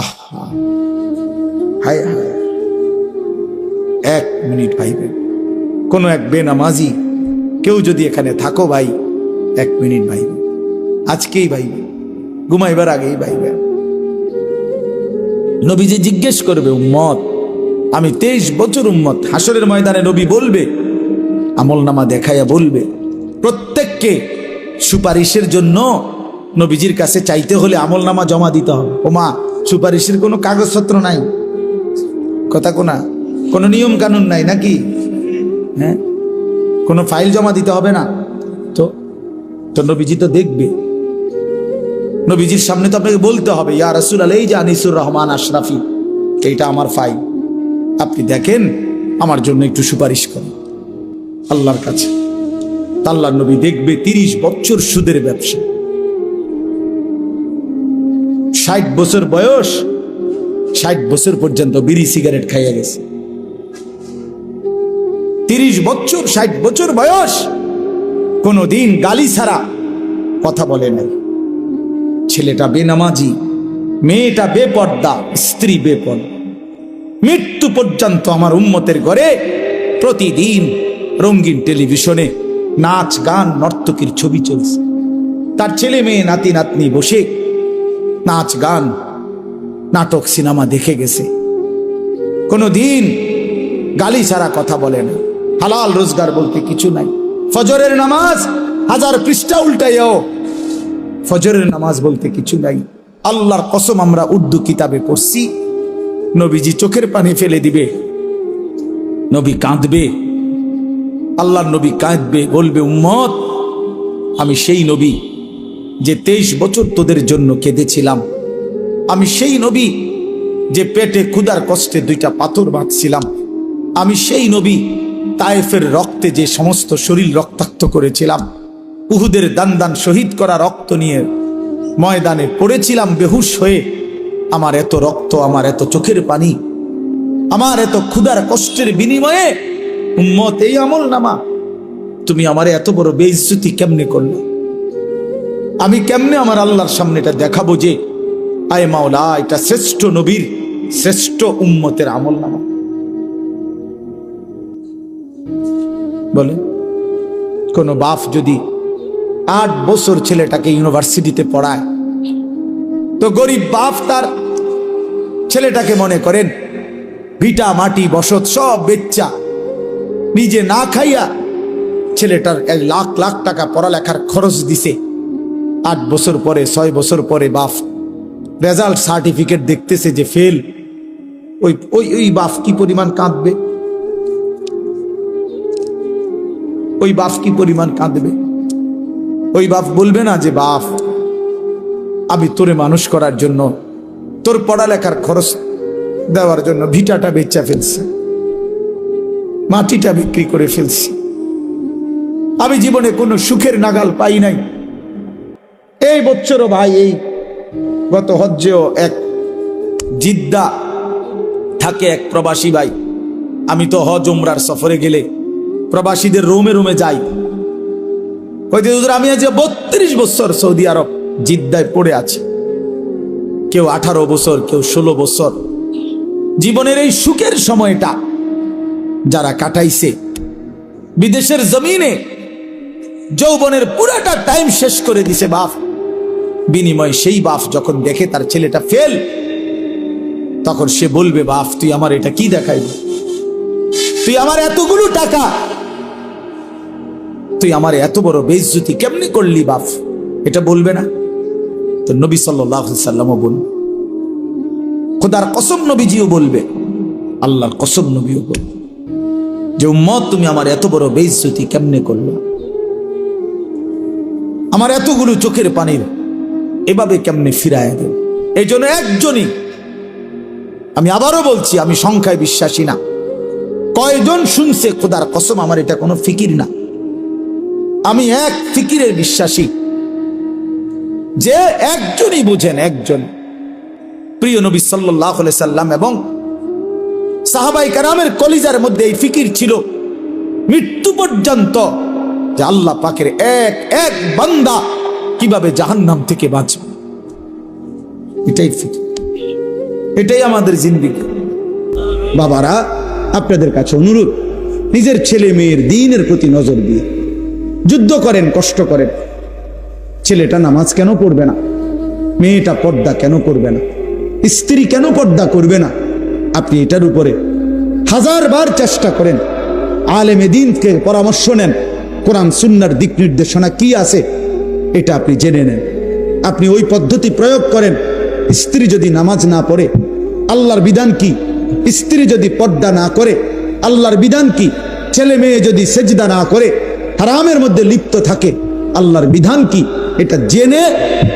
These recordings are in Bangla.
আহা, হায় হায়, 1 মিনিট ভাইবেন। কোনো এক বেনামাজি কেউ যদি এখানে থাকো ভাই, 1 মিনিট ভাইবে, আজকেই ভাইবে, ঘুমাইবার আগেই ভাইবে। নবীজি জিজ্ঞেস করবে, উম্মত, আমি 23 বছর উম্মত। হাসরের ময়দানে নবী বলবে, আমলনামা দেখাইয়া বলবে, প্রত্যেককে সুপারিশের জন্য নবীজির কাছে চাইতে হলে আমলনামা জমা দিতে হবে। ওমা, সুপারিশের কোনো কাগজপত্র নাই, কথা কোনা, কোনো নিয়ম কানুন নাই নাকি? হ্যাঁ, কোনো ফাইল জমা দিতে হবে না তো? তো নবীজি তো দেখবে, নবীজির সামনে তো আপনাকে বলতে হবে, ইয়া রাসূলুল্লাহ, এই যে আনিসুর রহমান আশরাফি, এইটা আমার ফাইল, আপনি দেখেন, আমার জন্য একটু সুপারিশ করেন আল্লাহর কাছে। আল্লাহর নবী দেখবে 30 বছর সুদের ব্যবসা, 60 বছর বয়স, 60 বছর পর্যন্ত বিড়ি সিগারেট খাইয়া গেছে। 30 বছর, 60 বছর বয়স, কোনদিন গালি ছাড়া কথা বলে নাই। ছেলেটা বেনামাজি, মেয়েটা বেপর্দা, স্ত্রী বেপর্দা। মৃত্যু পর্যন্ত আমার উম্মতের ঘরে প্রতিদিন রঙিন টেলিভিশনে নাচ গান নর্তকীর ছবি চলছে। তার ছেলে মেয়ে নাতি নাতনি বসে নাচ গান নাটক সিনেমা দেখে গেছে। কোনদিন গালি ছাড়া কথা বলে না। হালাল রোজগার বলতে কিছু নাই। ফজরের নামাজ 1000 পৃষ্ঠা উল্টাইও, ফজরের নামাজ বলতে কিছু নাই। আল্লাহর কসম, আমরা উর্দু কিতাবে পড়ছি, নবীজি চোখের পানি ফেলে দিবে, নবী কাঁদবে, আল্লাহর নবী কাঁদবে, বলবে, উম্মত, আমি সেই নবী যে 23 বছর তোদের জন্য কেঁদেছিলাম। আমি সেই নবী যে পেটে ক্ষুধার কষ্টে 2টা পাথর বাঁধছিলাম। আমি সেই নবী তায়েফের রক্তে যে সমস্ত শরীর রক্তাক্ত করেছিলাম। উহুদের দান শহীদ করা রক্ত নিয়ে ময়দানে পড়েছিলাম বেহুশ হয়ে। আমার এত রক্ত, আমার এত চোখের পানি, আমার এত ক্ষুধার কষ্টের বিনিময়ে উম্মত, এই আমলনামা, তুমি আমারে এত বড় বেইজ্জতি কেমনে করলে? আমি কেমনে আমার আল্লাহর সামনে এটা দেখাবো যে আয় মাওলা, এটা শ্রেষ্ঠ নবীর, শ্রেষ্ঠ উম্মতের আমলনামা? বলে, কোন বাপ যদি 8 বছর ছেলেটাকে ইউনিভার্সিটিতে পড়ায়, তো গরিব বাপ তার ছেলেটাকে মনে করেন ভিটা মাটি বসত সব বেচ্চা, নিজে না খাইয়া ছেলেটার 1 লাখ লাখ টাকা পড়ালেখার খরচ দিছে। 8 বছর পরে, 6 বছর পরে বাপ রেজাল্ট সার্টিফিকেট দেখতেছে যে ফেল। ওই বাপ কি পরিমাণ কাঁদবে? ওই বাপ কি পরিমাণ কাঁদবে? ওই বাপ বলবে না যে, বাপ, আমি তোরে মানুষ করার জন্য, তোর পড়ালেখার খরচ দেওয়ার জন্য ভিটাটা বেচা ফেলছি, মাটিটা বিক্রি করে ফেলছি, আমি জীবনে কোনো সুখের নাগাল পাই নাই। এই বছরও ভাই, এই গত হজ্জেও এক জিদ্দা থাকে এক প্রবাসী ভাই। আমি তো হজ উমরার সফরে গেলে প্রবাসীদের রুমে রুমে যাই। আমি আজ 32 বছর সৌদি আরব জিদ্দায় পড়ে আছি। কেউ 18 বছর, কেউ 16 বছর। জীবনের এই সুখের সময়টা যারা কাটাইছে বিদেশের জমিনে, যৌবনের পুরাটা টাইম শেষ করে দিছে বাপ। বিনিময় সেই বাপ যখন দেখে তার ছেলেটা ফেল, তখন সে বলবে, বাপ, তুই আমার এটা কি দেখাইবি? তুই আমার এতগুলো টাকা, তুই আমার এত বড় বেইজ্জতি কেমনে করলি বাপ? এটা বলবে না? তো নবী সাল্লাল্লাহু আলাইহি সাল্লামও বলবে, খোদার কসম নবীজিও বলবে, আল্লাহর কসম নবীও বলবে যে, উম্মত, তুমি আমার এত বড় বেইজ্জতি কেমনে করলে? আমার এতগুলো চোখের পানির এভাবে কেমনে ফিরায় দেব? এই জন্য একজনই, আমি আবারও বলছি, আমি সংখ্যায় বিশ্বাসী না। কয়জন শুনছে? খোদার কসম, আমার এটা কোনো ফিকির না। আমি এক ফিকিরের বিশ্বাসী, যে একজনই বুঝেন, একজন প্রিয় নবী সাল্লাল্লাহু আলাইহি সাল্লাম এবং সাহাবায়ে কেরামের কলিজার মধ্যে এই ফিকির ছিল মৃত্যু পর্যন্ত, যে আল্লাহ পাকের এক এক বান্দা কিভাবে জাহান্নাম থেকে বাঁচবে, এটাই ফিকির। এটাই আমাদের জিন্দেগি। বাবারা, আপনাদের কাছে অনুরোধ, নিজের ছেলে মেয়ের দ্বীনের প্রতি নজর দিয়ে যুদ্ধ করেন, কষ্ট করেন। ছেলেটা নামাজ কেন পড়বে না? মেয়েটা পর্দা কেন করবে না? স্ত্রী কেন পর্দা করবে না? আপনি এটার উপরে হাজারবার চেষ্টা করেন। আলেমে দ্বীনকে পরামর্শ নেন, কোরআন সুন্নাহর দিক নির্দেশনা কি আছে এটা আপনি জেনে নেন। আপনি ওই পদ্ধতি প্রয়োগ করেন। স্ত্রী যদি নামাজ না পড়ে, আল্লাহর বিধান কি? স্ত্রী যদি পর্দা না করে, আল্লাহর বিধান কি? ছেলে মেয়ে যদি সেজদা না করে, হারামের মধ্যে লিপ্ত থাকে, আল্লাহর বিধান কি? এটা জেনে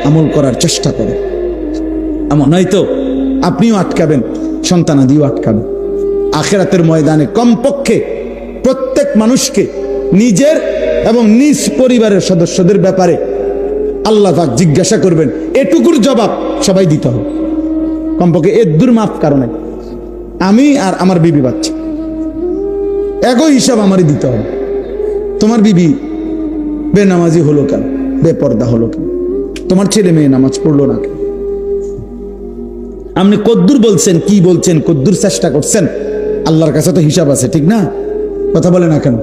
আমল করার চেষ্টা করেন। এমন নয়তো আপনিও আটকাবেন, সন্তানাদিও আটকাবেন। আখিরাতের ময়দানে কমপক্ষে প্রত্যেক মানুষকে নিজের এবং নিজ পরিবারের সদস্যদের ব্যাপারে আল্লাহ পাক জিজ্ঞাসা করবেন। এটুকুর জবাব সবাই দিতে হবে। কমপক্ষে এর মাফ কারণে আমি আর আমার বিবি বাচ্চা একই হিসাব আমারই দিতে হবে। তোমার বিবি বেনামাজি হলো কেন? বেপর্দা হলো কেন? তোমার ছেলে মেয়ে নামাজ পড়লো না কেন? আপনি কদ্দুর বলছেন, কি বলছেন, কদ্দুর চেষ্টা করছেন? আল্লাহর কাছে তো হিসাব আছে, ঠিক না? কথা বলে না কেন?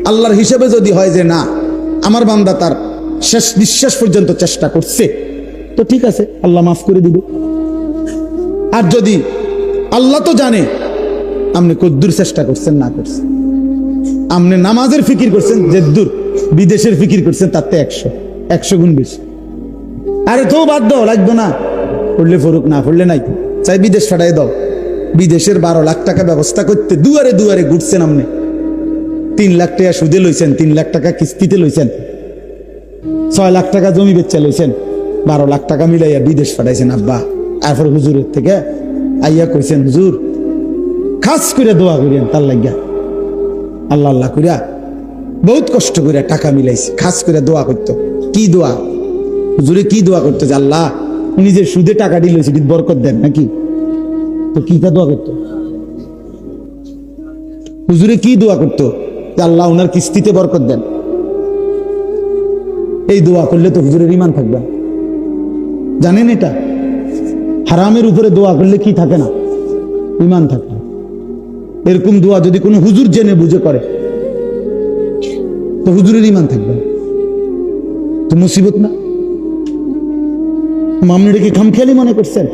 আল্লাহর হিসাবে যদি হয় যে না, আমার বান্দা তার শেষ নিঃশ্বাস পর্যন্ত চেষ্টা করছে, তো ঠিক আছে, আল্লাহ মাফ করে দিবে। আর যদি আল্লাহ তো জানে আপনি কদ্দুর চেষ্টা করছেন না করছেন, আপনি নামাজের ফিকির করছেন যেদ্দুর, বিদেশের ফিকির করছেন তাতে 100 গুণ বেশি। আরে তো বাদ দাও, লাগতো না, পড়লে ফরুক, না পড়লে নাই, চাই বিদেশ ফাটাই দাও। বিদেশের 12 লাখ টাকা ব্যবস্থা করতে দুয়ারে দুয়ারে ঘুরছেন আপনি। 3 লাখ টাকা সুদে লইছেন, 3 লাখ টাকা কিস্তিতে লইছেন, 6 লাখ টাকা জমি বেচা লইছেন, 12 লাখ টাকা মিলাইয়া বিদেশ ফাটাইছেন আব্বা। এরপর হুজুরের থেকে আইয়া কইছেন, হুজুর খাস করে দোয়া করিয়েন তার লাগিয়া। আল্লাহ আল্লাহ করিয়া বহুত কষ্ট করিয়া টাকা মিলাইছে, খাস করে দোয়া করতো। কি দোয়া? হুজুরে কি দোয়া করতো? যে আল্লাহ নিজের সুদে টাকা দিল, সেটি বরকত দেন নাকি? তো কি দোয়া করতো? হুজুরে কি দোয়া করতো? যে আল্লাহ ওনার কিস্তিতে বরকত দেন। এই দোয়া করলে তো হুজুরের ঈমান থাকবে। জানেন এটা? হারামের উপরে দোয়া করলে কি থাকে না? ঈমান থাকে। এরকম দোয়া যদি কোনো হুজুর জেনে বুঝে করে তো হুজুরের ঈমান থাকবে, তো মুসিবত না? আপনি কি খামখেয়ালি মনে করছেন?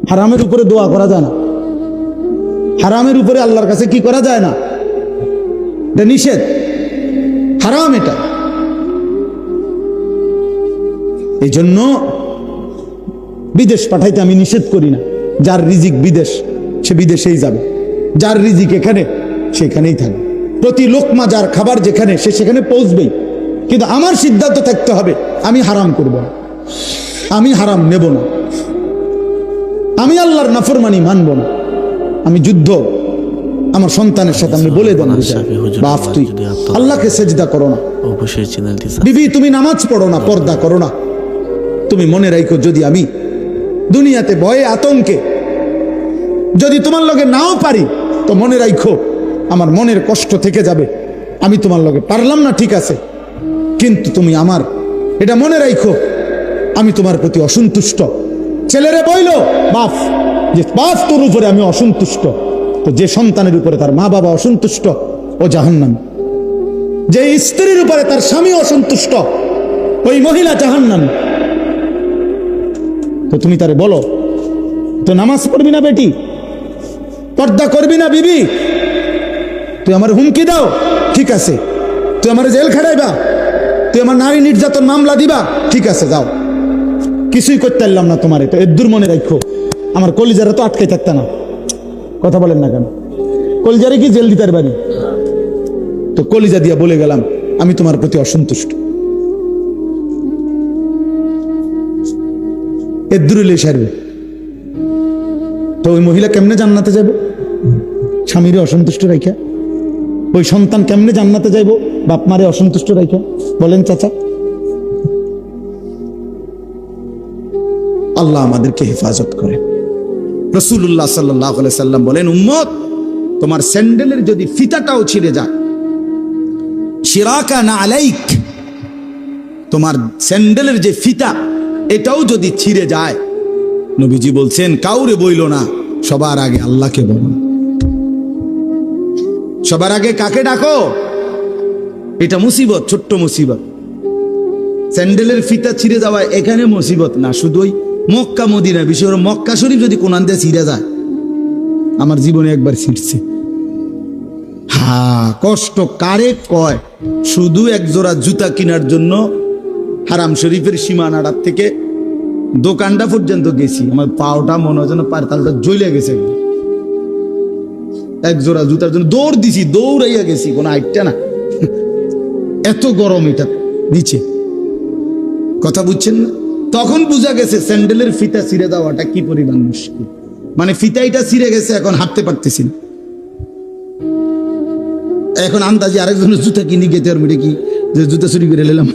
হারামের উপরে দোয়া করা যায় না, হারামের উপরে আল্লাহর কাছে কি করা যায় না, এটা নিষেধ, হারাম এটা। এই জন্য বিদেশ পাঠাইতে আমি নিষেধ করি না। যার রিজিক বিদেশ, সে বিদেশেই যাবে। যার রিজিক এখানে, সেখানেই থাকবে। প্রতি লোকমা যার খাবার যেখানে, সে সেখানে পৌঁছবেই। কিন্তু আমার সিদ্ধান্ত থাকতে হবে, আমি হারাম করব না, আমি হারাম নেব না, আমি আল্লাহর নাফরমানি মানব না। আমি যুদ্ধ আমার সন্তানের সাথে আমি বলে দেন, বাপ তুই আল্লাহকে সেজদা করো না, বিবি তুমি নামাজ পড়ো না, পর্দা করো না। তুমি মনে রাখো, যদি আমি দুনিয়াতে ভয়ে আতঙ্কে যদি তোমার লগে নাও পারি, তো মনে রাখো আমার মনের কষ্ট থেকে যাবে। আমি তোমার লগে পারলাম না, ঠিক আছে, কিন্তু তুমি আমার এটা মনে রাখো, আমি তোমার প্রতি অসন্তুষ্ট। ছেলেরে বইল বাপ, যে বাপ তোর উপরে আমি অসন্তুষ্ট, তো যে সন্তানের উপরে তার মা বাবা অসন্তুষ্ট, ও জাহান্নামী। যে স্ত্রীর উপরে তার স্বামী অসন্তুষ্ট, ওই মহিলা জাহান্নামী। তো তুমি তারে বলো, তো নামাজ পড়বি না বেটি, পর্দা করবি না বিবি, তুই আমার হুমকি দাও, ঠিক আছে, তুই আমার জেল খাটাইবা, তুই আমার নারী নির্যাতন মামলা দিবা, ঠিক আছে যাও, কিছুই করতে পারলাম না তোমারে, তো এর মনে রাখো আমার কলিজারা তো আটকে থাকতে না। কথা বলেন না কেন? কলিজারে কি জেল দিতে পারি? তো কলিজা দিয়া বলে গেলাম আমি তোমার প্রতি অসন্তুষ্ট। এর দূরে সারবে তো ওই মহিলা কেমনে জান্নাতে যাবে? স্বামীরে অসন্তুষ্ট রাখা। ওই সন্তান কেমনে জান্নাতে যাইব? বাপ মারে অসন্তুষ্ট রাখা। বলেন চাচা। আল্লাহ আমাদেরকে হেফাজত করে। রাসূলুল্লাহ সাল্লাল্লাহু আলাইহি সাল্লাম বলেন, উম্মত তোমার স্যান্ডেলের যদি ফিতাটাও ছিঁড়ে যায়, শিরাকা না আলাইক, তোমার স্যান্ডেলের যে ফিতা এটাও যদি ছিঁড়ে যায়, নবীজি বলছেন কাউরে বইল না, সবার আগে আল্লাহকে বলো। সবার আগে কাকে ডাকো? এটা মুসিবত, ছোট্ট মুসিবত। স্যান্ডেলের ফিতা ছিঁড়ে যাওয়া এখানে মুসিবত না, শুধু ওই মক্কা মদিনা, বিশেষ করে মক্কা শরীফ যদি কোন আনতে ছিঁড়ে যায়, আমার জীবনে একবার ছিঁড়ছে। কষ্ট কারে কয়? শুধু এক জোড়া জুতা কেনার জন্য হারাম শরীফের সীমানাটার থেকে দোকানটা পর্যন্ত গেছি, আমার পাওটা মনে হয় যেন পারতালটা জ্বলে গেছে। এক জোড়া জুতার জন্য দৌড় দিছি, দৌড়াইয়া গেছি, কোনো আইটটা না, এত গরম এটা নিচে। কথা বুঝছেন না? তখন বুঝা গেছে স্যান্ডেলের ফিতা ছিঁড়ে দেওয়াটা কি পরিমাণ মুশকিল। মানে ফিতাইটা ছিঁড়ে গেছে, এখন হাঁটতে পারতেছি না। এখন আন্দাজে আরেকজনের জুতা কিনে গেতে আর মেরে কি যে জুতা চুরি করে নিলাম,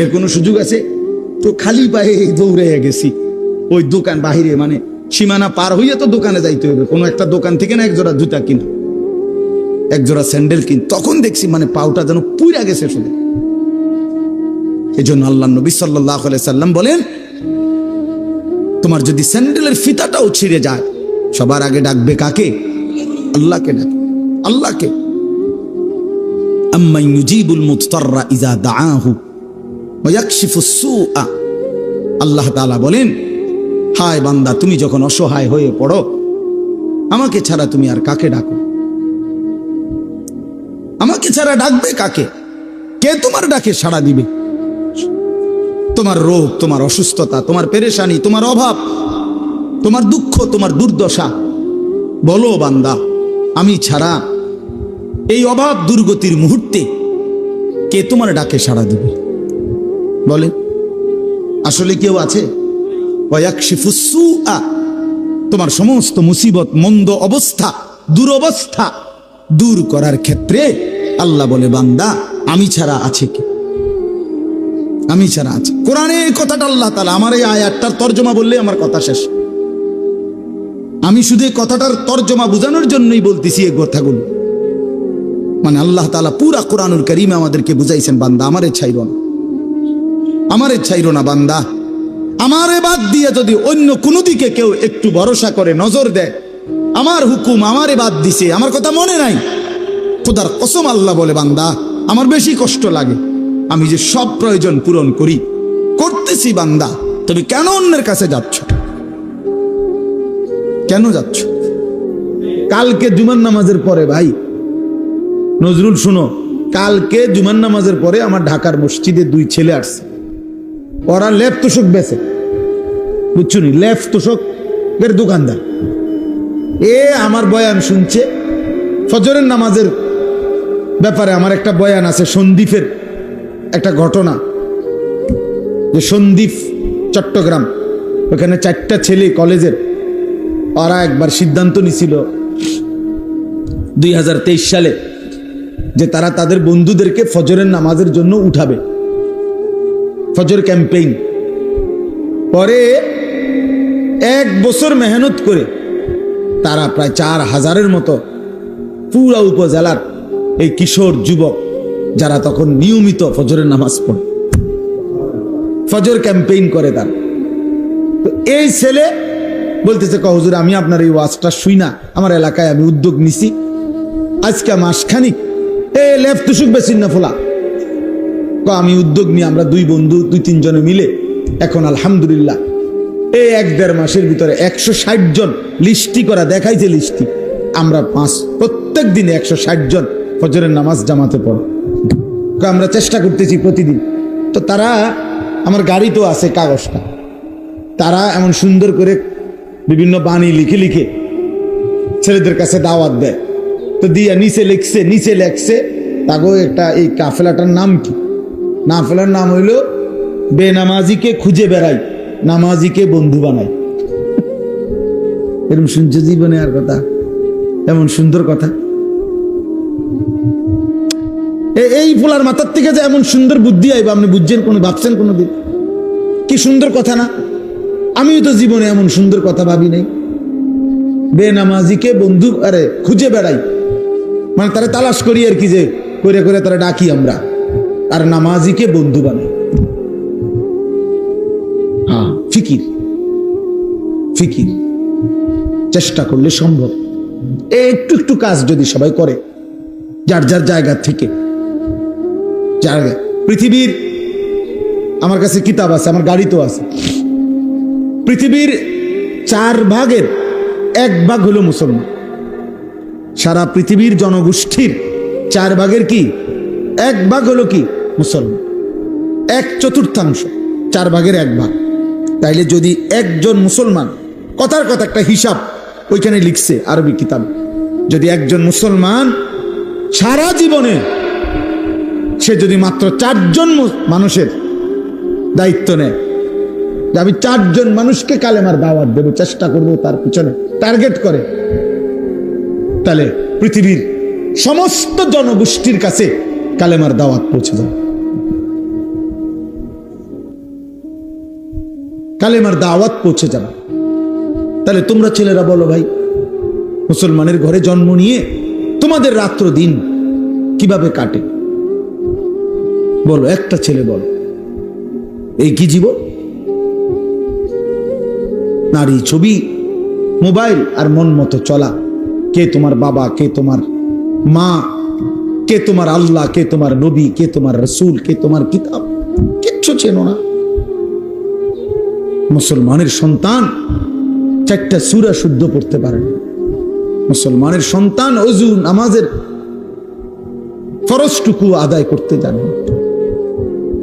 এর কোনো সুযোগ আছে? তো খালি পায়ে দৌড়াইয়া গেছি ওই দোকান বাহিরে, মানে সীমানা পার হইয়া তো দোকানে যাইতে হবে, কোনো একটা দোকান থেকে না এক জোড়া জুতা কিনা, এক জোড়া স্যান্ডেল কিন। তখন দেখছি মানে পাউটা যেন পুইরা গেছে শুধু। এই জন্য আল্লাহ নবী সাল্লাল্লাহু আলাইহি সাল্লাম বলেন, তোমার যদি স্যান্ডেলের ফিতাটাও ছিঁড়ে যায়, সবার আগে ডাকবে কাকে? আল্লাহকে ডাকবে, আল্লাহকে। আম্মান ইউজিবুল মুদতাররা ইযা দাআহু ওয়া ইয়াকশিফুস সুআ। আল্লাহ তাআলা বলেন, হায় বান্দা, তুমি যখন অসহায় হয়ে পড়ো, আমাকে ছাড়া তুমি আর কাকে ডাকো? আমাকে ছাড়া ডাকবে কাকে? কে তোমার ডাকে সাড়া দিবে? তোমার রোগ, তোমার অসুস্থতা, তোমার পেরেশানি, তোমার অভাব, তোমার দুঃখ, তোমার দুর্দশা, বলো বান্দা, আমি ছাড়া এই অভাব দুর্গতির মুহূর্তে কে তোমার ডাকে সাড়া দিবে? বলে আসলে কেউ আছে? ওয়ায়াকশিফুস সুআ, তোমার সমস্ত মুসিবত, মন্দ অবস্থা, দুরবস্থা দূর করার ক্ষেত্রে আল্লাহ বলে, বান্দা আমি ছাড়া আছে কি? আমি ছাড়া আছে। কোরআনে এই কথাটা আল্লাহ তাআলা, আমার এই আয়াতটার তর্জমা বললে আমার কথা শেষ। আমি শুধু এই কথাটার তর্জমা বোঝানোর জন্যই বলতেছি এই কথাগুলো। মানে আল্লাহ তাআলা পুরা কোরআনুল কারীমে আমাদেরকে বুঝাইছেন, বান্দা আমারে ছাইরো না, আমারে ছাইরো না বান্দা। আমারে বাদ দিয়ে যদি অন্য কোনো দিকে কেউ একটু ভরসা করে, নজর দেয়, আমার হুকুম আমারে বাদ দিছে, আমার কথা মনে নাই, খোদার কসম আল্লাহ বলে, বান্দা আমার বেশি কষ্ট লাগে। আমি যে সব প্রয়োজন পূরণ করি, করতেছি, বান্দা তুমি কেন অন্যের কাছে যাচ্ছ? কেন যাচ্ছ? কালকে জুমার নামাজের পরে, ভাই নজরুল শুনো, কালকে জুমার নামাজের পরে আমার ঢাকার মসজিদে দুই ছেলে আসছে, ওরা লেপ তোষক বেচে, বুঝছো নি, লেপ তোষকের দোকানদার। এ আমার বয়ান শুনছে, ফজরের নামাজের ব্যাপারে আমার একটা বয়ান আছে, সন্দ্বীপের একটা ঘটনা, যে সন্দ্বীপ চট্টগ্রাম, ওখানে 4টা ছেলে কলেজের, ওরা একবার সিদ্ধান্ত নিছিল 2023 সালে যে তারা তাদের বন্ধুদেরকে ফজরের নামাজের জন্য উঠাবে, ফজর ক্যাম্পেইন। পরে 1 বছর মেহনত করে তারা প্রায় 4000-এর মতো পুরা উপজেলার এই কিশোর যুবক, যারা তখন নিয়মিত ফজরের নামাজ পড়ে, ফজর ক্যাম্পেইন করে তারা। তো এই ছেলে বলতেছে, হুজুর আমি আপনার এই ওয়াজটা শুই না, আমার এলাকায় আমি উদ্যোগ নিছি, আজকে মাসখানিক এ লেফ তুসুক বেশি না ফোলা, আমি উদ্যোগ নিয়ে আমরা 2 বন্ধু 2-3 জনে মিলে এখন আলহামদুলিল্লাহ এই 1-1.5 মাসের ভিতরে 160 জন লিস্টি করা দেখাইছে, লিস্টি আমরা প্রত্যেক দিনে 160 জন ফজরের নামাজ জামাতে পড়ো, আমরা চেষ্টা করতেছি প্রতিদিন। তো তারা, আমার গাড়ি তো আছে কাগজটা, তারা এমন সুন্দর করে বিভিন্ন বাণী লিখে লিখে ছেলেদের কাছে দাওয়াত দেয়। তো দিয়া নিচে লেখছে তাগো একটা, এই কাফেলাটার নাম কি? কাফেলার নাম হইল বেনামাজিকে খুঁজে বেড়াই, নামাজিকে বন্ধু বানাই। এরকম শুনছে জীবনে আর কথা, এমন সুন্দর কথা? এই ফুলার মাথার থেকে যে এমন সুন্দর বুদ্ধি আইবা, আপনি বুঝছেন কোনো, ভাবছেন কোনোদিন? কি সুন্দর কথা না? আমিও তো জীবনে এমন সুন্দর কথা ভাবি নাই। বেনামাজিকে বন্ধু আরে খুঁজে বেড়াই, মানে তারা তালাশ করি আর কি, যে করে করে তারা ডাকি আমরা, আর নামাজিকে বন্ধু বানাই। ফিকির ফিকির চেষ্টা করলে সম্ভব। একটু একটু কাজ যদি সবাই করে যার যার জায়গা থেকে, জায়গা পৃথিবীর, আমার কাছে কিতাব আছে, আমার গাড়িতেও আছে, পৃথিবীর 4 ভাগের 1 ভাগ হলো মুসলমান। সারা পৃথিবীর জনগোষ্ঠীর 4 ভাগের কি 1 ভাগ হলো কি মুসলমান, 1/4, 4 ভাগের 1 ভাগ। তাইলে যদি একজন মুসলমান, কথার কথা একটা হিসাব ওইখানে লিখছে আরবি কিতাব, যদি একজন মুসলমান সারা জীবনে সে যদি মাত্র 4 জন মানুষের দায়িত্ব নেয়, যে আমি 4 জন মানুষকে কালেমার দাওয়াত দেব, চেষ্টা করব তার পিছনে টার্গেট করে, তাহলে পৃথিবীর সমস্ত জনগোষ্ঠীর কাছে কালেমার দাওয়াত পৌঁছে যাবে, কালেমার দাওয়াত পৌঁছে যাবে। তাহলে তোমরা ছেলেরা বলো ভাই, মুসলমানের ঘরে জন্ম নিয়ে তোমাদের রাত্র দিন কিভাবে কাটে? বলো, একটা ছেলে বলো, এই কি জীবন? নারী, ছবি, মোবাইল আর মন মতো চলা। কে তোমার বাবা, কে তোমার মা, কে তোমার আল্লাহ, কে তোমার নবী, কে তোমার রসুল, কে তোমার কিতাব, কিচ্ছু চেনো না। মুসলমানের সন্তান 4টা সূরা শুদ্ধ পড়তে পারে না। মুসলমানের সন্তান ওযু নামাজের ফরজটুকু আদায় করতে জানে না।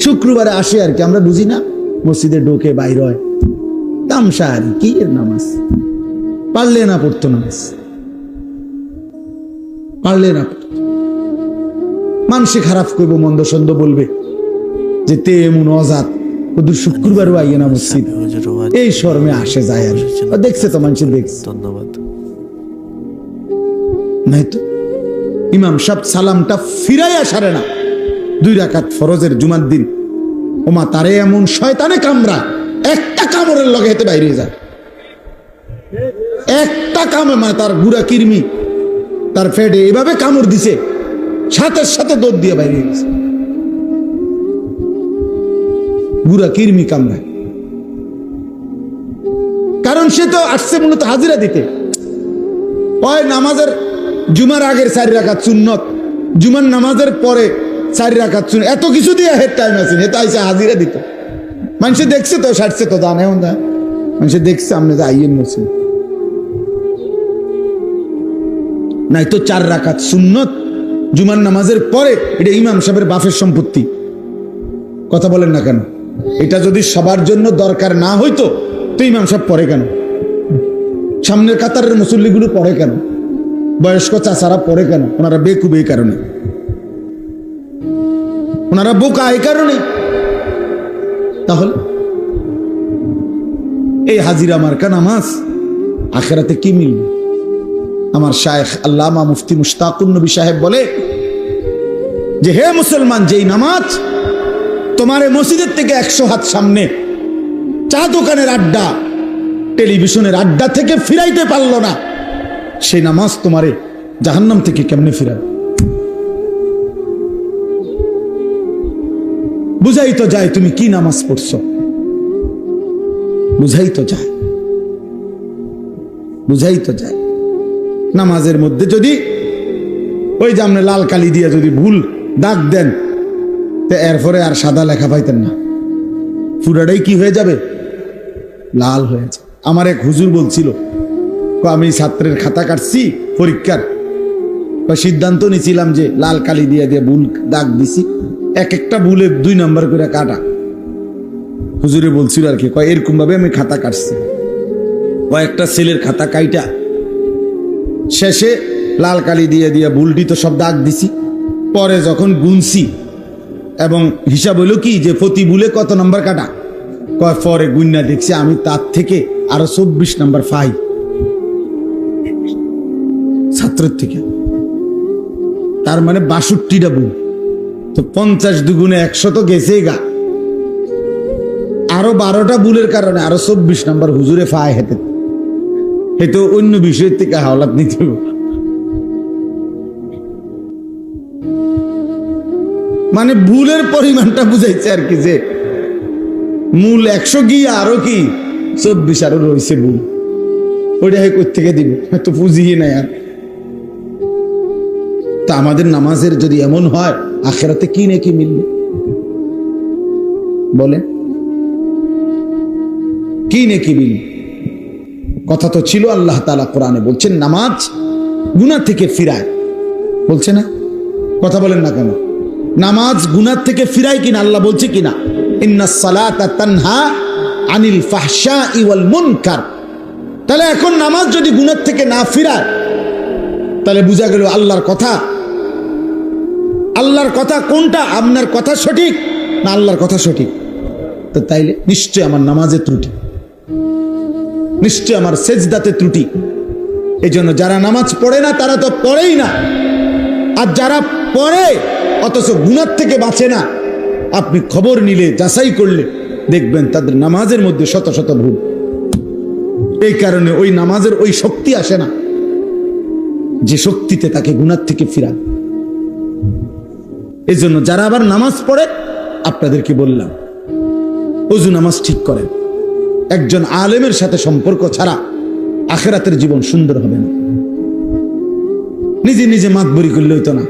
শুক্রবারে আসে আর কি, আমরা বুঝি না, মসজিদে ঢোকে বাইর হয়, তামসা আর কি এর নামাজ, পারলে না পড়তো নামাজ, পারলে না পড়তো। মানুষে খারাপ করবো, মন্দ সন্দ বলবে যে তে এমন অজাত, ওদের শুক্রবারও আইয়ে না মসজিদ, এই শর্মে আসে যায় আর দেখছে তো মানুষ দেখছে। ধন্যবাদ। নাই তো ইমাম সাহেব সালামটা ফিরাইয়া সারে না 2 রাকাত ফরজের জুমার দিন, ওমা তারে এমন শয়তানে কামড়া, একটা কামড়ের লগে হেতে বাইরে যায়, একটা কামড়, মানে তার গুড়া কিরমি তার ফেডে এভাবে কামড় দিছে, সাথে সাথে দৌড় দিয়ে বাইরে গেছে, গুড়া কিরমি কামড়ায়। কারণ সে তো আসছে মূলত হাজিরা দিতে, ওই নামাজের জুমার আগের 4 রাকাত সুন্নত, জুমার নামাজের পরে 4 রাকাত সুন্নত, এত কিছু দিয়ে হেড টাইম আছে, হেতে আইসা হাজিরা দিত। মানুষে দেখছে তো, সারছে তো, জানে না মানুষে দেখছে, আপনি যে আইয়েন মসজিদ নাই তো 4 রাকাত সুন্নত জুমার নামাজের পরে, এটা ইমাম সাহেবের বাফের সম্পত্তি। কথা বলেন না কেন? এটা যদি সবার জন্য দরকার না হইতো তো ইমাম সাহেব পড়ে কেন? সামনের কাতারের মুসল্লিগুলো পড়ে কেন? বয়স্ক চাচারা পড়ে কেন? ওনারা বেকুব এই কারণে, ওনারা বোকা এই কারণে। তাহলে এই হাজিরা মার্কা নামাজ আখেরাতে কি মিলবে? আমার শায়েখ আল্লামা মুফতি মুশতাকুন নবী সাহেব বলে যে, হে মুসলমান, যেই নামাজ তোমার মসজিদের থেকে 100 হাত সামনে চা দোকানের আড্ডা, টেলিভিশনের আড্ডা থেকে ফিরাইতে পারলো না, সেই নামাজ তোমারে জাহান্নাম থেকে কেমনে ফিরাবে? বুঝাই তো যায় তুমি কি নামাজ পড়ছো, বুঝাই তো যায়, বুঝাই তো যায়। নামাজের মধ্যে যদি ওই যে আপনি লাল কালি দিয়ে যদি ভুল দাগ দেন, তো এরপরে আর সাদা লেখা পাইতেন না, পুরাটাই কি হয়ে যাবে? লাল হয়ে যাবে। আমার এক হুজুর বলছিল, আমি ছাত্রের খাতা কাটছি পরীক্ষার, সিদ্ধান্ত নিয়েছিলাম যে লাল কালি দিয়ে দিয়ে ভুল দাগ দিছি, এক একটা ভুলে 2 নাম্বার করে কাটা। হুজুরে বলছিল আর কি, এরকম ভাবে আমি খাতা কাটছি, কয়েকটা ছেলের খাতা কাইটা শেষে লাল কালি দিয়ে দিয়ে ভুলটি তো সব দাগ দিছি, পরে যখন গুনছি এবং হিসাব হইল কি যে প্রতি ভুলে কত নাম্বার কাটা, পরে গুন্না দেখছি আমি তার থেকে আরো 24 নাম্বার পাই ছাত্রের থেকে। তার মানে 62টা ভুল, তো 50 দুগুণে 100 তো গেছেই গা, আরো 12টা ভুলের কারণে আরো 24 নাম্বার হুজুরে ফায় হেতে, এতো অন্য বিষয়ের থেকে হাওলাত নিতে হবে। মানে ভুলের পরিমাণটা বুঝাইছে আর কি, যে মূল 100 গিয়ে আরো কি 24 আরো রয়েছে ভুল, ওইটা কোথেকে দিব, তো পুঁজিই নাই আর। তা আমাদের নামাজের যদি এমন হয়, আখিরাতে কি নেকি মিলবে বলেন? কি নেকি মিলবে? কথা তো ছিল, আল্লাহ তাআলা কোরআনে বলছেন নামাজ গুনাহ থেকে ফিরায়, বলছে না? কথা বলেন না কেন? নামাজ গুনাহ থেকে ফিরায় কিনা আল্লাহ বলছে কিনা? ইন্নাস সালাতা তানহা আনিল ফাহশাই ওয়াল মুনকার। তাহলে এখন নামাজ যদি গুনাহ থেকে না ফিরায়, তাহলে বোঝা গেল আল্লাহর কথা, আল্লাহর কথা কোনটা? আপনার কথা সঠিক না আল্লাহর কথা সঠিক? তো তাইলে নিশ্চয় আমার নামাজে ত্রুটি, নিশ্চয় আমার সেজদাতে ত্রুটি। এই জন্য যারা নামাজ পড়ে না তারা তো পড়েই না, আর যারা পড়ে অথচ গুনাহ থেকে বাঁচে না, আপনি খবর নিলে যাচাই করলে দেখবেন তাদের নামাজের মধ্যে শত শত ভুল। এই কারণে ওই নামাজের ওই শক্তি আসে না যে শক্তিতে তাকে গুনাহ থেকে ফিরান। এই জন্য যারা আবার নামাজ পড়ে, আপনাদেরকে বললাম ওযু নামাজ ঠিক করেন। একজন আলেমের সাথে সম্পর্ক ছাড়া আখিরাতের জীবন সুন্দর হবে না। নিজে নিজে মাতবরি করলে হইতো না,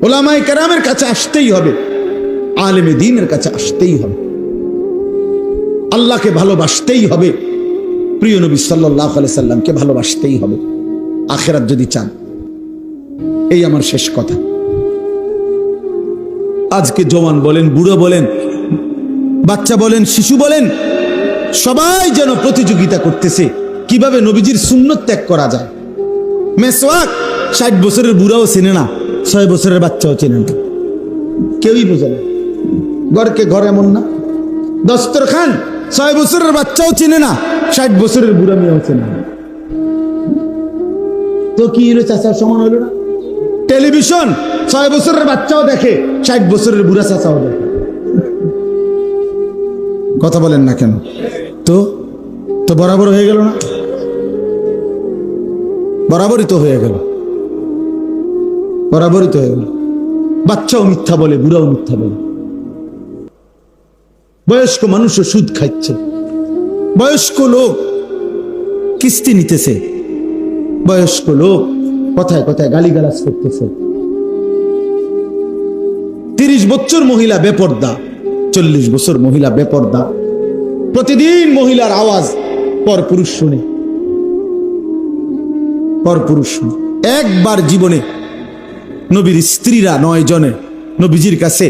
ওলামায়ে কেরামের কাছে আসতেই হবে, আলেমে দ্বীনের কাছে আসতেই হবে, আল্লাহকে ভালোবাসতেই হবে, প্রিয় নবী সাল্লাল্লাহু আলাইহি সাল্লামকে ভালোবাসতেই হবে আখিরাত যদি চান। এই আমার শেষ কথা। আজকে জওয়ান বলেন, বুড়ো বলেন, বাচ্চা বলেন, শিশু বলেন, সবাই যেন প্রতিযোগিতা করতেছে কিভাবে নবীজির সুন্নত ত্যাগ করা যায়। মেসওয়াক 60 বছরের বুড়াও চেনে না, 6 বছরের বাচ্চাও চেনে না, কেউই বোঝে না। ঘরকে ঘর এমন না, দস্তরখান 6 বছরের বাচ্চাও চেনে না, 60 বছরের বুড়া মেয়েও চেনে না। তো কি হলো, চাচার সমান হলো না? টেলিভিশন 6 বছরের বাচ্চাও দেখে, 60 বছরের বুড়া চাচাও দেখে। কথা বলেন না কেন? তো তো বরাবর হয়ে গেল না? বরাবরই তো হয়ে গেল, বরাবরই তো হয়ে গেল। বাচ্চাও মিথ্যা বলে, বুড়াও মিথ্যা বলে, বয়স্ক মানুষও সুদ খাচ্ছে, বয়স্ক লোক কিস্তি নিতেছে, বয়স্ক লোক কথায় কথায় গালিগালাজ করতেছে। 30 বছর মহিলা বেপর্দা, 40 বছর মহিলা বেপর্দা, প্রতিদিন মহিলার আওয়াজ পরপুরুষ শুনে, পরপুরুষ শুনে। একবার জীবনে নবীর স্ত্রীরা 9 জনে নবীজির কাছে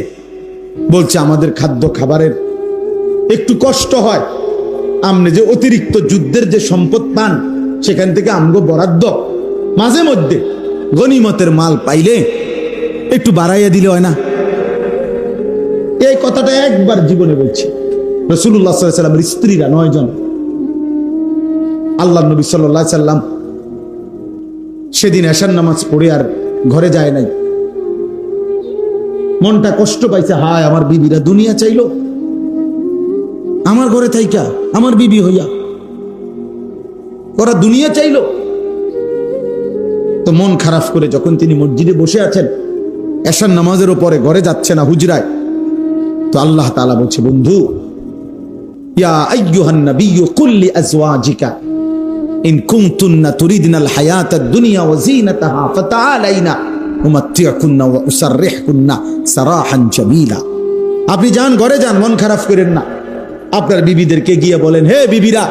বলছে আমাদের খাদ্য খাবারের একটু কষ্ট হয়, আমনে যে অতিরিক্ত যুদ্ধের যে সম্পদ পান সেখান থেকে আমগো বরাদ্দ মাঝে মধ্যে গনিমতের মাল পাইলে একটু বাড়াইয়া দিলে হয় না? এই কথাটা একবার জীবনে বলছে রাসূলুল্লাহ সাল্লাল্লাহু আলাইহি ওয়াসাল্লামের স্ত্রীরা 9 জন। আল্লাহর নবী সাল্লাল্লাহু আলাইহি ওয়াসাল্লাম সেদিন এশার নামাজ পড়ে আর ঘরে যায় নাই, মনটা কষ্ট পাইছে। হায়, আমার বিবিরা দুনিয়া চাইলো, আমার ঘরে থাইকা আমার বিবি হইয়া ওরা দুনিয়া চাইলো। তো মন খারাপ করে যখন তিনি মসজিদে বসে আছেন, এশার নামাজের উপরে ঘরে যাচ্ছে না, হুজরায়, তো আল্লাহ তাআলা বলছে, বন্ধু, ইয়া আইয়ুহান নাবিয়্যু কুল লিআজওয়াজিকা ইন কুনতুন্না তুরিদনাল হায়াতাদ দুনিয়া ওয়া যিনাতাহা ফাতাআলাইনা উমাত্তিউকুন্না ওয়া উসাররিহুকুন্না সারাহান জামিলা। আপনি যান, ঘরে যান, মন খারাপ করেন না। আপনার বিবিদেরকে গিয়ে বলেন, হে বিবিরা,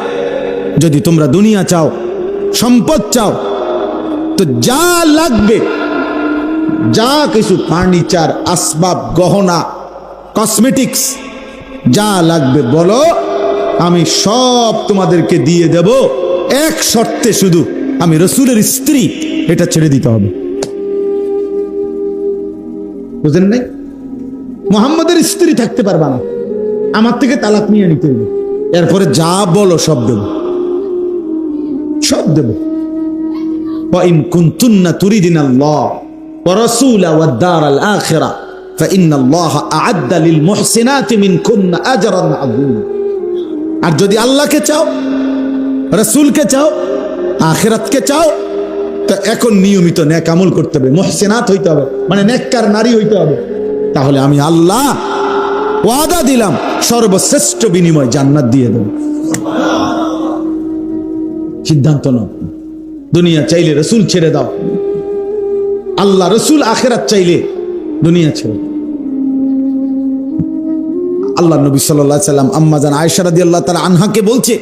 যদি তোমরা দুনিয়া চাও, সম্পদ চাও, তো যা লাগবে, যা কিছু ফার্নিচার, আসবাব, গহনা, কসমেটিক্স যা লাগবে বলো, আমি সব তোমাদেরকে দিয়ে দেব, এক শর্তে, শুধু আমি রাসূলের স্ত্রী, এটা ছেড়ে দিতে হবে। বুঝেন নাই? মুহাম্মাদের স্ত্রী থাকতে পারবা না, আমার থেকে তালাক নিয়ে নিতে হবে, এরপরে যা বলো সব দেব, সব দেব। وَإِن كُنتُنَّ تُرِيدْنَ اللَّهَ وَرَسُولَهُ وَالدَّارَ الْآخِرَةَ فَإِنَّ اللَّهَ أَعَدَّ لِلْمُحْسِنَاتِ مِنكُنَّ أَجْرًا عَظِيمًا। আর যদি আল্লাহকে চাও, রাসূলকে চাও, আখিরাতকে চাও, তো এখন নিয়মিত নেক আমল করতে হবে, মুহসিনাত হইতে হবে, মানে নেককার নারী হইতে হবে। তাহলে আমি আল্লাহ ওয়াদা দিলাম সর্বশ্রেষ্ঠ বিনিময় জান্নাত দিয়ে দেব। সিদ্ধান্ত নাও, দুনিয়া চাইলে রসুল ছেড়ে দাও, আল্লাহ রসুল আখেরাত চাইলে দুনিয়া ছেড়ে দাও। আল্লাহ নবী সাল্লাল্লাহু আলাইহি সাল্লাম আম্মা জান আয়েশা রাদিয়াল্লাহু তাআলা আনহাকে বলছে,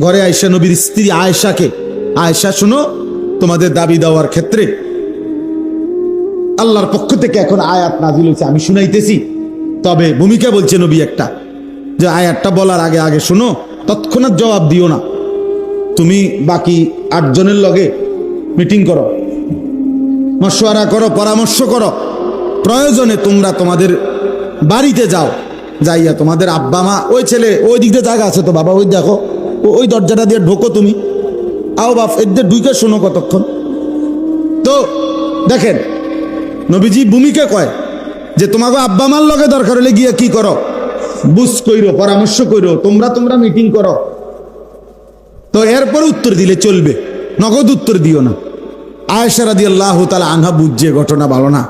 ঘরে আয়েশা নবীর স্ত্রী আয়েশাকে, আয়েশা শোনো, তোমাদের দাবি দেওয়ার ক্ষেত্রে আল্লাহর পক্ষ থেকে এখন আয়াত নাযিল হয়েছে, আমি শুনাইতেছি। তবে ভূমিকা বলছে নবী একটা, যে আয়াতটা বলার আগে আগে শোনো, তৎক্ষণাৎ জবাব দিও না। তুমি বাকি 8 জনের লগে মিটিং করো, মশওয়ারা করো, পরামর্শ করো। প্রয়োজনে তোমরা তোমাদের বাড়িতে যাও, যাইয়া তোমাদের আব্বা মা, ওই ছেলে ওই দিক দিয়ে জায়গা আছে তো বাবা, ওই দেখো ওই দরজাটা দিয়ে ঢোকো, তুমি আও বাপ, এদের ঢুকে শোনো কতক্ষণ। তো দেখেন নবীজি ভূমিকা কয় যে তোমাকে আব্বা মার লগে দরকার হলে গিয়ে কি করো, বুঝ কইরো, পরামর্শ কইরো, তোমরা মিটিং করো। তো এরপরে উত্তর দিলে চলবে, নগদ উত্তর দিও না। আয়েশা রাদিয়াল্লাহু তাআলা আনহা বুঝছে ঘটনা ভালো না,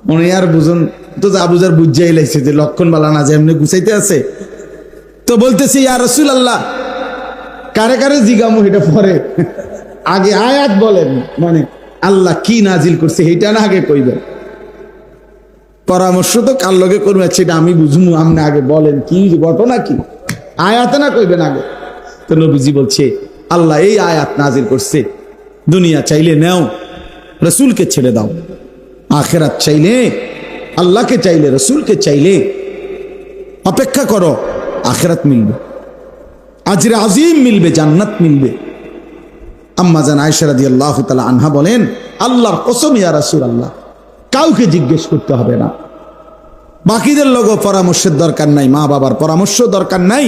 মনে আর বুঝুন তো যা বুঝার বুঝাই লাগছে যে লক্ষণ বালা না, যে এমনি গুছাইতে আছে। তো বলতেছে ইয়া রাসূলুল্লাহ, কারে কারে জিগামু এটা পরে, আগে আয়াত বলেন, মানে আল্লাহ কি নাজিল করছে এটা না আগে কইবেন। পরামর্শ তো কার লগে করবে সেটা আমি বুঝমু, আপনি আগে বলেন কি ঘটনা, কি আয়াতে না কইবেন আগে। তো নবীজি বলছে আল্লাহ এই আয়াত নাজিল করছে, দুনিয়া চাইলে নাও, রসুলকে ছেড়ে দাও। আখেরাত চাইলে আল্লাহকে চাইলে, রসুলকে চাইলে অপেক্ষা করো, আখেরাত মিলবে, আজরে আজিম মিলবে, জান্নাত মিলবে। আম্মা জান আয়েশা রাদিয়াল্লাহু তাআলা আনহা বলেন, আল্লাহর কসম ইয়া রাসূলুল্লাহ, কাউকে জিজ্ঞেস করতে হবে না, বাকিদের লোক পরামর্শের দরকার নাই, মা বাবার পরামর্শ দরকার নাই।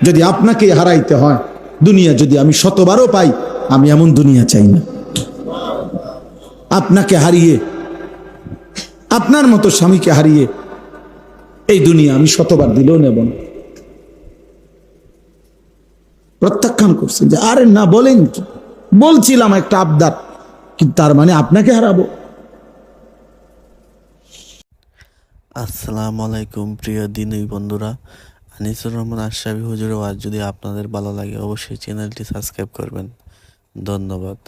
যদি আপনাকে হারাইতে হয়, দুনিয়া যদি আমি 100বারও পাই, আমি এমন দুনিয়া চাই না। আপনাকে হারিয়ে, আপনার মতো স্বামীকে হারিয়ে এই দুনিয়া আমি 100বার দিলেও নেব না। প্রত্যাখ্যান করছেন যে আরে না, বলেন কি, বলছিলাম একটা আবদার, কিন্তু তার মানে আপনাকে হারাবো। আসসালামু আলাইকুম প্রিয় দিনী বন্ধুরা, আনিসুর রহমান আশরাফি হুজুরের ওয়াজ যদি আপনাদের ভালো লাগে অবশ্যই চ্যানেলটি সাবস্ক্রাইব করবেন। ধন্যবাদ।